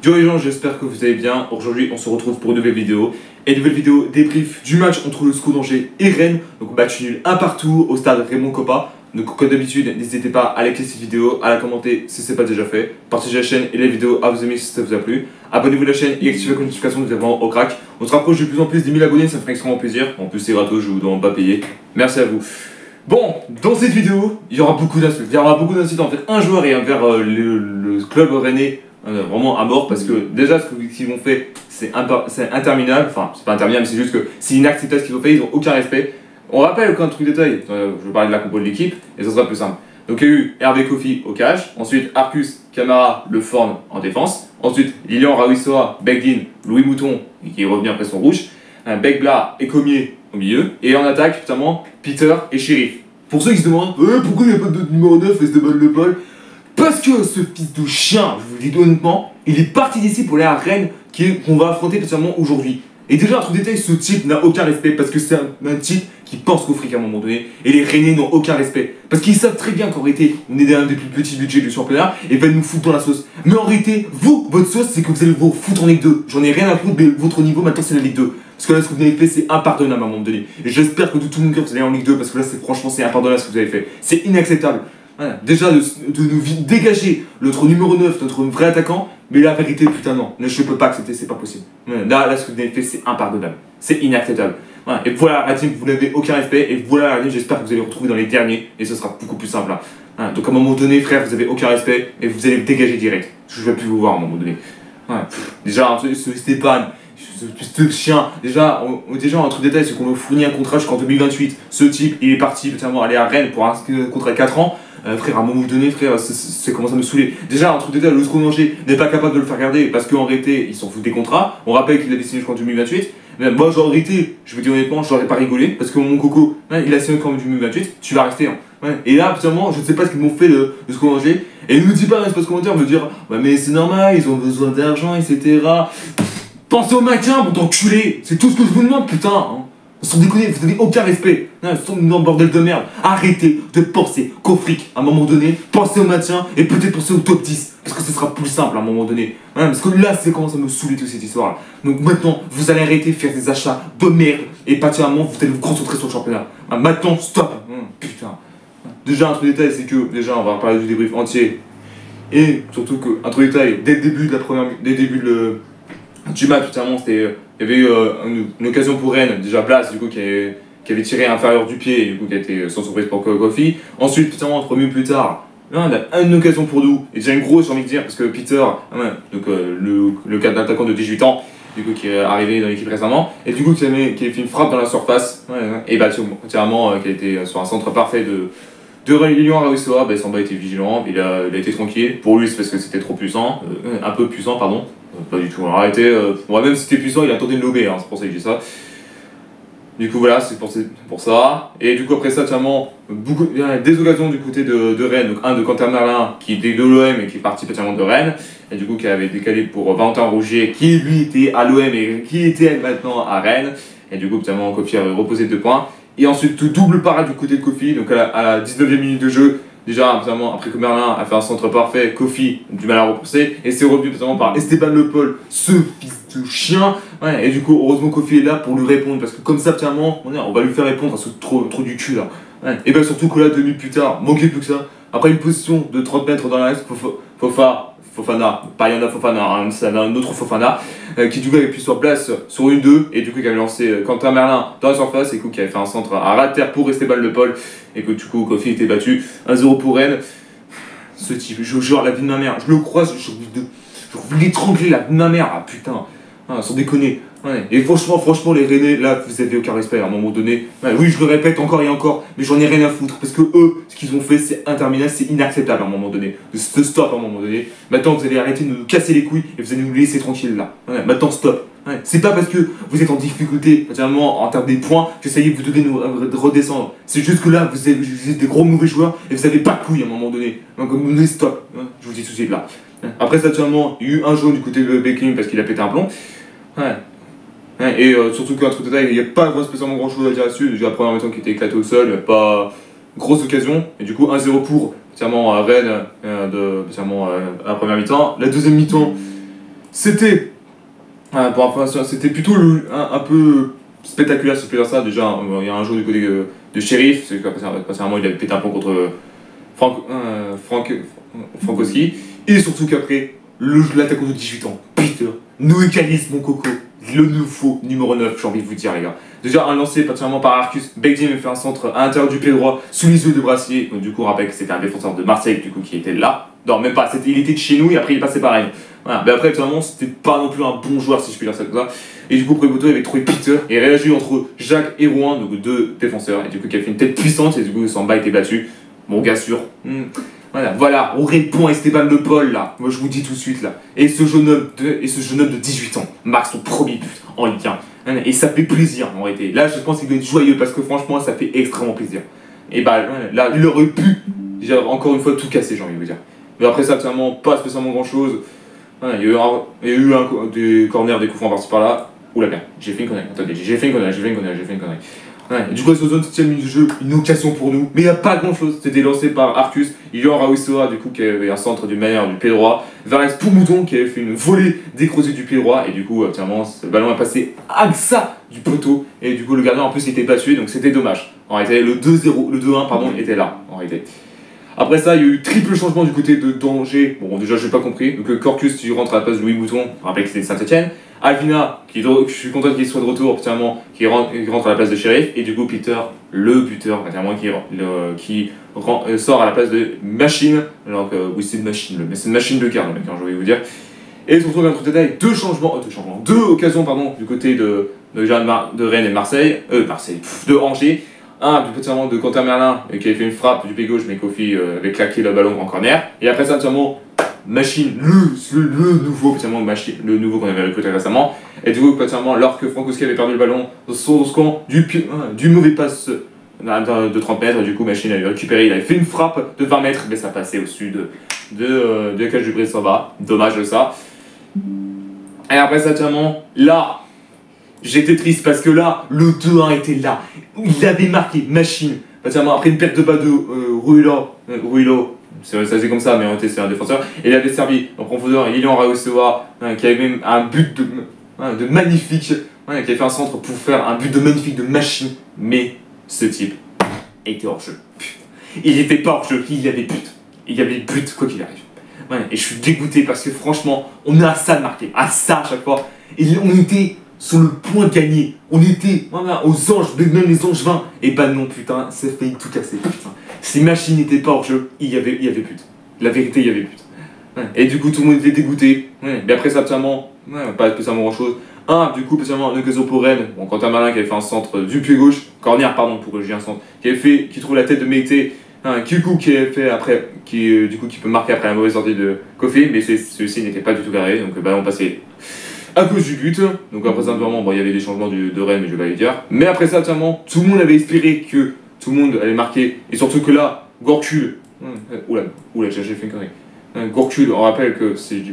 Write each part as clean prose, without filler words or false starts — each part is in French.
Yo les gens, j'espère que vous allez bien. Aujourd'hui, on se retrouve pour une nouvelle vidéo. Et une nouvelle vidéo débrief du match entre le SCO d'Angers et Rennes. Donc match nul un partout au stade Raymond Kopa. Donc comme d'habitude, n'hésitez pas à liker cette vidéo, à la commenter si ce n'est pas déjà fait. Partagez la chaîne et la vidéo à vos amis si ça vous a plu. Abonnez-vous à la chaîne et activez la notification de vraiment au crack. On se rapproche de plus en plus des 1000 abonnés, ça me ferait extrêmement plaisir. En plus c'est gratos, je vous demande pas payer. Merci à vous. Bon, dans cette vidéo, il y aura beaucoup d'insultes. Il y aura beaucoup d'insultes envers un joueur et envers le club rennais. Vraiment à mort parce que déjà ce qu'ils ont fait c'est interminable, enfin c'est pas interminable mais c'est juste que c'est inacceptable ce qu'ils ont fait, ils ont aucun respect. On rappelle qu'un truc détail, je vais parler de la compo de l'équipe et ça sera plus simple. Donc il y a eu Hervé Kofi au cage, ensuite Arcus, Camara, Le Forn en défense, ensuite Lilian Rawissoa, Begdin, Louis Mouton qui est revenu après son rouge, Begbla et Comier au milieu, et en attaque notamment Peter et Sheriff. Pour ceux qui se demandent pourquoi il n'y a pas de numéro 9 et Esteban Le Paul, parce que ce fils de chien, je vous le dis honnêtement, il est parti d'ici pour aller à Rennes qu'on va affronter spécialement aujourd'hui. Et déjà, un truc détail, ce type n'a aucun respect parce que c'est un type qui pense qu'au fric à un moment donné. Et les Rennais n'ont aucun respect. Parce qu'ils savent très bien qu'en réalité, on est dans un des plus petits budgets du championnat et va nous foutre dans la sauce. Mais en réalité, vous, votre sauce, c'est que vous allez vous foutre en Ligue 2. J'en ai rien à foutre, mais votre niveau maintenant, c'est la Ligue 2. Parce que là, ce que vous avez fait, c'est impardonnable à un moment donné. Et j'espère que de tout mon cœur, vous allez en Ligue 2 parce que là, franchement, c'est impardonnable ce que vous avez fait. C'est inacceptable. Voilà. Déjà de nous dégager notre numéro 9, notre vrai attaquant, mais la vérité, putain non, je peux pas accepter, c'est pas possible. Là, ce que vous avez fait, c'est impardonnable, c'est inacceptable. Voilà. Et voilà la team, vous n'avez aucun respect, et voilà la team, j'espère que vous allez vous retrouver dans les derniers, et ce sera beaucoup plus simple. Là. Voilà. Donc à un moment donné, frère, vous avez aucun respect, et vous allez me dégager direct. Je vais plus vous voir à un moment donné. Voilà. Déjà, ce Stéphane, ce chien, déjà un truc détail, c'est qu'on a fourni un contrat jusqu'en 2028. Ce type, il est parti notamment aller à Rennes pour un contrat de 4 ans. Frère, à un moment donné, frère, ça commence à me saouler. Déjà, un truc détail, le SCO d'Angers n'est pas capable de le faire garder parce qu'en réalité, ils s'en foutent des contrats. On rappelle qu'il a signé jusqu'en 2028. Mais moi, en réalité, je vous dis honnêtement, je n'aurais pas rigolé parce que mon coco, il a signé jusqu'en 2028, tu vas rester. Hein. Ouais. Et là, absolument, je ne sais pas ce qu'ils m'ont fait le SCO d'Angers. Et il ne me dit pas un espace commentaire, me dire, bah, mais c'est normal, ils ont besoin d'argent, etc. Pensez au maintien, bon t'enculé. C'est tout ce que je vous demande, putain. Hein. Sans déconner, vous n'avez aucun respect. Sans bordel de merde. Arrêtez de penser qu'au fric, à un moment donné, pensez au maintien et peut-être pensez au top 10. Parce que ce sera plus simple à un moment donné. Parce que là, c'est commence à me saouler toute cette histoire-là. Donc maintenant, vous allez arrêter de faire des achats de merde. Et patiemment, vous allez vous concentrer sur le championnat. Maintenant, stop. Putain. Déjà, un truc détail, c'est que, déjà, on va parler du débrief entier. Et surtout qu'un truc détail, dès le début de la première. Dès le début du match, notamment, il y avait eu une occasion pour Rennes, déjà Blas, du coup, qui avait tiré inférieur du pied, et du coup, qui a été sans surprise pour Kofi. Ensuite, notamment, 3 minutes plus tard, là, on a une occasion pour nous, et déjà une grosse, j'ai envie de dire, parce que Peter, donc, le cadre d'attaquant de 18 ans, du coup, qui est arrivé dans l'équipe récemment, et du coup, qui a fait une frappe dans la surface, et bah, entièrement, qui a été sur un centre parfait de Lilian Rawissoa, bah, Samba était vigilant, il a été tranquille. Pour lui, c'est parce que c'était trop puissant, un peu puissant, pardon. Pas du tout, on a arrêté. Même si c'était puissant, il a tenté de lober, hein, c'est pour ça que je dis ça. Du coup, voilà, c'est pour ça. Et du coup, après ça, notamment, des occasions du côté de Rennes. Donc, un de Quentin Merlin, qui était de l'OM et qui est parti partiellement de Rennes. Et du coup, qui avait décalé pour Valentin Rougier, qui lui était à l'OM et qui était maintenant à Rennes. Et du coup, notamment, Kofi avait reposé 2 points. Et ensuite, double parade du côté de Kofi, donc à la 19e minute de jeu. Déjà, notamment, après que Merlin a fait un centre parfait, Kofi du mal à repousser. Et c'est revenu notamment par Esteban Le Paul, ce fils de chien. Ouais, et du coup, heureusement, Kofi est là pour lui répondre. Parce que comme ça, finalement, on va lui faire répondre à ce trou du cul là. Ouais. Et bien surtout que là, 2 minutes plus tard, manquait plus que ça. Après une position de 30 mètres dans l'axe, Fofana, pas Yana Fofana, hein, c'est un autre Fofana, qui du coup avait pu sur place sur une 2 et du coup qui avait lancé Quentin Merlin dans la surface et qui avait fait un centre à ras de terre pour Esteban Le Paul et que du coup Kofi était battu 1-0 pour Rennes. Ce type, je jure la vie de ma mère, je le croise, je voulais l'étrangler la vie de ma mère, ah putain, sans déconner. Ouais. Et franchement, les Rennais, là, vous avez aucun respect à un moment donné. Ouais, oui, je le répète encore et encore, mais j'en ai rien à foutre. Parce que eux, ce qu'ils ont fait, c'est interminable, c'est inacceptable à un moment donné. Stop à un moment donné. Maintenant, vous allez arrêter de nous casser les couilles et vous allez nous laisser tranquilles là. Ouais, maintenant, stop. Ouais. C'est pas parce que vous êtes en difficulté, notamment en termes des points, que ça y est, vous devez nous redescendre. C'est juste que là, vous êtes des gros mauvais joueurs et vous avez pas de couilles à un moment donné. Donc, stop. Ouais, je vous dis tout de suite là. Ouais. Après, ça, notamment, il y a eu un jaune du côté de Becking parce qu'il a pété un plomb. Ouais. Et surtout qu'un truc détail, il n'y a pas spécialement grand chose à dire là-dessus. Déjà la première mi-temps qui était éclatée au sol, pas grosse occasion. Et du coup 1-0 pour, notamment à Rennes, notamment à la première mi-temps. La deuxième mi-temps, c'était c'était plutôt un peu spectaculaire, si je peux dire ça. Déjà, il y a un jour du côté de Sheriff, c'est qu'apparemment il avait pété un pont contre Frankowski. Et surtout qu'après, l'attaquant de 18 ans, Peter, Noé Calis, mon coco, le nouveau numéro 9, j'ai envie de vous dire, les gars. Déjà, un lancé particulièrement par Arcus. Begdim a fait un centre à l'intérieur du pied droit, sous les yeux de Brassier. Donc, du coup, on rappelle que c'était un défenseur de Marseille, du coup, qui était là. Non, même pas, il était de chez nous et après, il passait par Rennes. Voilà. Mais après, finalement, c'était pas non plus un bon joueur, si je puis dire ça comme ça. Et du coup, Préboto avait trouvé Peter et réagi entre Jacques et Rouen, donc deux défenseurs. Et du coup, qui a fait une tête puissante et du coup, Samba était battu. Mon gars sûr. Voilà, on répond à Esteban Le Paul là. Moi je vous dis tout de suite là. Et ce jeune homme de 18 ans marque son premier but en Ligue 1. Et ça fait plaisir en réalité. Là je pense qu'il doit être joyeux parce que franchement ça fait extrêmement plaisir. Et bah là il aurait pu déjà encore une fois tout casser, j'ai envie de vous dire. Mais après ça finalement pas spécialement grand chose. Il y a eu des corners, des coups francs par-ci par-là. Oula bien, j'ai fait une connerie. Attendez, j'ai fait une connerie. Du coup, sur zone 7ème minute de jeu, une occasion pour nous, mais il n'y a pas grand chose. C'était lancé par Arcus, Ilian Raoui-Soa, du coup, qui avait un centre du manière du pied droit, vers Poumouton, qui avait fait une volée décroisée du pied droit, et du coup, finalement, le ballon est passé à ça du poteau, et du coup, le gardien en plus était battu, donc c'était dommage. En réalité, le 2-0, le 2-1, pardon, était là, en réalité. Après ça, il y a eu triple changement du côté de Danger. Bon, déjà, j'ai pas compris. Donc, Corcus, tu rentres à la place de Louis Mouton. On rappelle que c'était Saint-Etienne. Alvina, je suis content qu'il soit de retour, qui rentre à la place de Sheriff. Et du coup, Peter, le buteur, qui sort à la place de Machine. Alors que, oui, c'est une machine, mais c'est une machine de quart, le mec, hein, je vais vous dire. Et surtout, dans le détail, deux occasions, pardon, du côté de Rennes et Marseille. De Angers. Un du petit de Quentin Merlin qui avait fait une frappe du pied gauche, mais Kofi avait claqué le ballon en corner. Et après ça, notamment, Machine, le nouveau qu'on avait recruté récemment. Et du coup, lorsque Frankowski avait perdu le ballon dans son camp, du mauvais passe de 30 mètres, du coup, Machine avait récupéré, il avait fait une frappe de 20 mètres, mais ça passait au-dessus de la cage du Brise Samba. Dommage de ça. Et après ça, là. J'étais triste parce que là, le 2-1 était là. Il avait marqué, Machine. Après une perte de bas de Ruilo, c'est comme ça, mais en réalité c'est un défenseur. Et il avait servi en profondeur Ilian Raoui-Soa, qui avait même un but de magnifique, qui avait fait un centre pour faire un but de magnifique de Machine. Mais ce type était hors jeu. Il n'était pas hors jeu, il y avait but. Il y avait but quoi qu'il arrive. Et je suis dégoûté parce que franchement, on a ça de marquer. À ça à chaque fois. Et on était sur le point de gagner. On était aux anges, même les anges 20. Et bah non, putain, ça fait tout casser. Putain. Si Machine n'était pas hors jeu, il y avait but. La vérité, il y avait but. Et du coup, tout le monde était dégoûté. Mais après ça, pas spécialement grand chose. Du coup, spécialement, une occasion pour Rennes. Bon, Quentin Merlin qui avait fait un centre du pied gauche, corner, pardon, pour corriger un centre, qui trouve la tête de Mété. Kikou qui a fait après, qui peut marquer après la mauvaise sortie de Kofi, mais celui-ci n'était pas du tout carré. Donc, on passait à cause du but. Donc après ça, il y avait des changements de Rennes, mais je vais pas les dire. Mais après ça, tout le monde avait espéré que tout le monde allait marquer. Et surtout que là, Gorkul. Oula, j'ai fait une connerie. Gorkul, on rappelle que c'est du.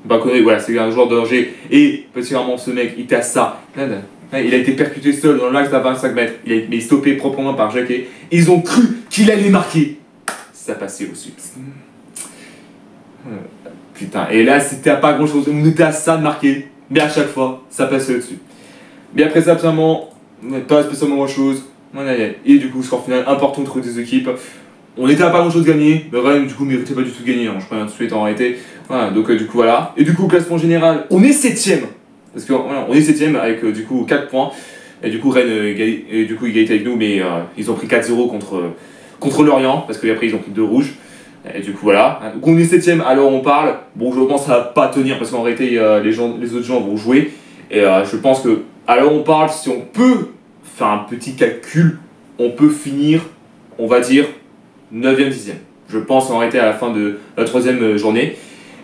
Voilà, c'est un joueur de danger. Et particulièrement ce mec, il était à ça. Il a été percuté seul dans l'axe d'à 25 mètres. Il a été stoppé proprement par Jacquet. Ils ont cru qu'il allait marquer. Ça passait au-dessus. Putain, et là c'était pas grand chose, on était à ça de marquer, mais à chaque fois ça passait au-dessus. Mais après ça, pas spécialement grand chose. Et du coup, score final important entre les deux équipes. On était à pas grand chose de gagner, mais Rennes du coup méritait pas du tout de gagner, je préviens tout de suite en réalité. Voilà, donc du coup voilà. Et du coup, classement général, on est 7ème. Parce que on est 7ème avec du coup 4 points. Et du coup, Rennes égalité avec nous, mais ils ont pris 4-0 contre Lorient, parce qu'après ils ont pris 2 rouges. Et du coup voilà, donc on est 7ème, alors on parle. Bon, je pense que ça va pas tenir parce qu'en réalité les autres gens vont jouer. Et je pense que, alors on parle, si on peut faire un petit calcul, on peut finir, on va dire, 9ème, 10ème. Je pense en réalité à la fin de la 3ème journée.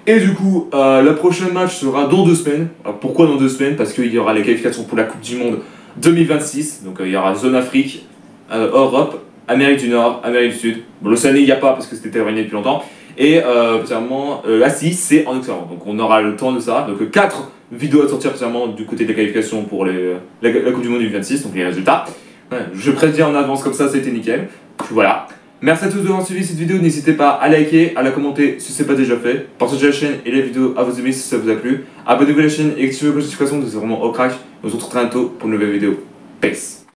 Et du coup, le prochain match sera dans 2 semaines. Alors pourquoi dans 2 semaines? Parce qu'il y aura les qualifications pour la Coupe du Monde 2026. Donc il y aura zone Afrique, Europe, Amérique du Nord, Amérique du Sud. Bon, l'Océanie, il n'y a pas parce que c'était terminé depuis longtemps. Et particulièrement, l'Asie, c'est en Occident. Donc on aura le temps de ça. Donc 4 vidéos à sortir particulièrement du côté des qualifications pour la Coupe du Monde 2026, donc les résultats. Je prédis en avance comme ça, c'était nickel. Puis voilà. Merci à tous d'avoir suivi cette vidéo, n'hésitez pas à liker, à la commenter si ce n'est pas déjà fait, partagez la chaîne et la vidéo à vos amis si ça vous a plu, abonnez-vous à la chaîne et activez la notification, c'est vraiment au crack. On se retrouve très bientôt pour une nouvelle vidéo. Peace.